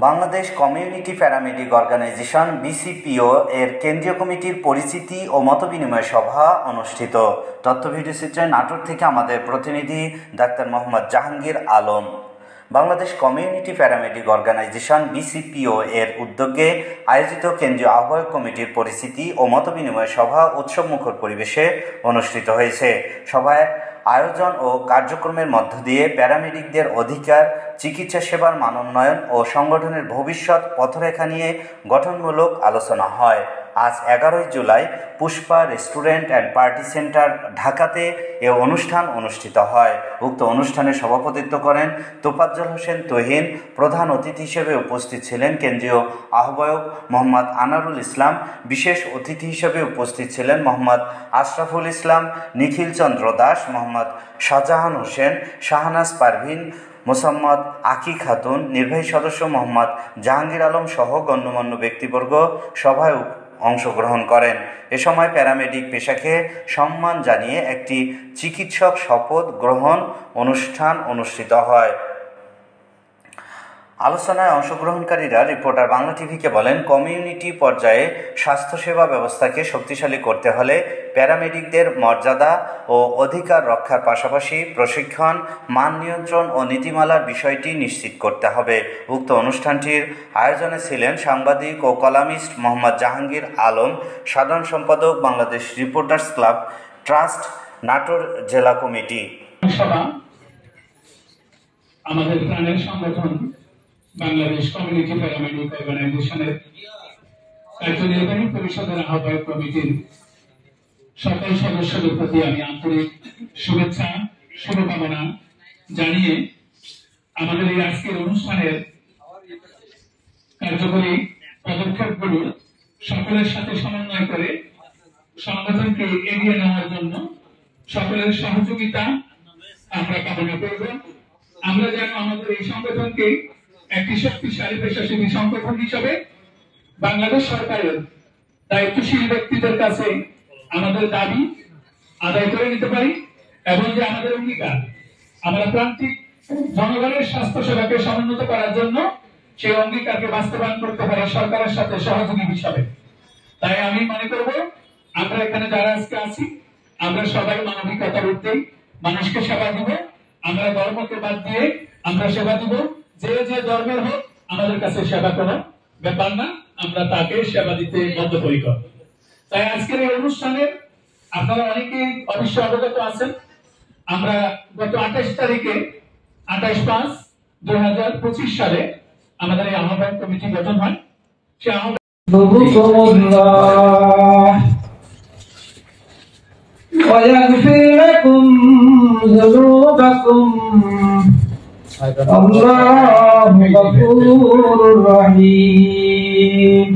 Bangladesh community paramedic organisation BCPO এর কেন্দ্রীয় কমিটির পরিচিতি ও মতবিনিময় সভা অনুষ্ঠিত। তথ্য ভিডিওচিত্রে নাটোর থেকে আমাদের প্রতিনিধি doctor Mohammad Jahangir Alam. Bangladesh community paramedic organisation BCPO এর উদ্যোগে আয়োজিত কেন্দ্রীয় আহ্বায়ক কমিটির পরিচিতি ও মতবিনিময় সভা উৎসবমুখর পরিবেশে অনুষ্ঠিত হয়েছে। সভায় আয়োজন ও কার্যক্রমের মধ্য দিয়ে প্যারামেডিকদের অধিকার, চিকিৎসা সেবার মানোন্নয়ন ও সংগঠনের ভবিষ্যৎ পথরেখা নিয়ে গঠনমূলক আলোচনা হয়। আজ 11 July Pushpa restaurant and party centre ঢাকাতে এ অনুষ্ঠান অনুষ্ঠিত হয়। উক্ত অনুষ্ঠানে সভাপতিত্ব করেন তোফাজ্জল হোসেন তুহিন। প্রধান অতিথি হিসেবে উপস্থিত ছিলেন কেন্দ্রীয় আহ্বায়ক মোহাম্মদ আনারুল ইসলাম। বিশেষ অতিথি হিসেবে উপস্থিত ছিলেন মোহাম্মদ আশরাফুল ইসলাম, নিখিল চন্দ্র দাস, মোহাম্মদ শাহজাহান হোসেন, শাহনাজ পারভিন, মোসাম্মদ আকি খাতুন, নির্বাহী সদস্য মোহাম্মদ জাহাঙ্গীর আলম সহ গণ্যমান্য ব্যক্তিবর্গ সভায় অংশগ্রহণ করেন। এ সময় প্যারামেডিক পেশাকে সম্মান জানিয়ে একটি চিকিৎসক শপথ গ্রহণ অনুষ্ঠান অনুষ্ঠিত হয়। আলোচনায় অংশগ্রহণকারীরা রিপোর্টার বাংলা টিভিকে বলেন, কমিউনিটি পর্যায়ে স্বাস্থ্যসেবা ব্যবস্থাকে শক্তিশালী করতে হলে প্যারামেডিকদের মর্যাদা ও অধিকার রক্ষার পাশাপাশি প্রশিক্ষণ, মান নিয়ন্ত্রণ ও নীতিমালার বিষয়টি নিশ্চিত করতে হবে। উক্ত অনুষ্ঠানটির আয়োজনে ছিলেন সাংবাদিক ও কলামিস্ট মোহাম্মদ জাহাঙ্গীর আলম, সাধারণ সম্পাদক Bangladesh reporters club trust, Natore জেলা কমিটি। আমাদের প্রাণের সংগঠন বাংলাদেশ কমিউনিটি প্যারামেডিক অর্গানাইজেশনের কার্যনির্বাহী পরিষদের আহ্বায়ক কমিটির সকল সদস্যদের প্রতি আমি আন্তরিক শুভেচ্ছা শুভকামনা জানিয়ে আমাদের এই আজকের অনুষ্ঠানের কার্যকরী পদক্ষেপগুলো সকলের সাথে সমন্বয় করে সংগঠনকে এগিয়ে নেওয়ার জন্য সকলের সহযোগিতা আমরা কামনা করব। আমরা যেন আমাদের এই সংগঠনকে একটি শক্তিশালী পেশাজীবী সংগঠন হিসেবে বাংলাদেশ সরকারের দায়িত্বশীল ব্যক্তিদের কাছে আমাদের দাবি আদায় করে নিতে পারি এবং যে আমাদের অঙ্গীকার আমরা প্রান্তিক জনগণের স্বাস্থ্য সেবাকে সমুন্নত করার জন্য সেই অঙ্গীকারকে বাস্তবায়ন করতে পারি সরকারের সাথে সহযোগী হিসাবে। তাই আমি মনে করব আমরা এখানে যারা আজকে আছি আমরা সবাই মানবিকতার ঊর্ধ্বে মানুষকে সেবা দিব। আমরা ধর্মকে বাদ দিয়ে আমরা সেবা দিব। যে যে ধর্মের হোক আমাদের কাছে সেবা কোনো ব্যাপার না, আমরা তাকে সেবা দিতে বদ্ধপরিকর। তাই আজকের এই অনুষ্ঠানের আপনারা অনেকেই অবশ্যই অবগত আছেন। আমরা গত 28 তারিখে 28/5/2025 সালে আমাদের এই আহ্বায়ক কমিটি গঠন হয়। সে আহ্বায়ক ويغفر لكم ذنوبكم الله غفور رحيم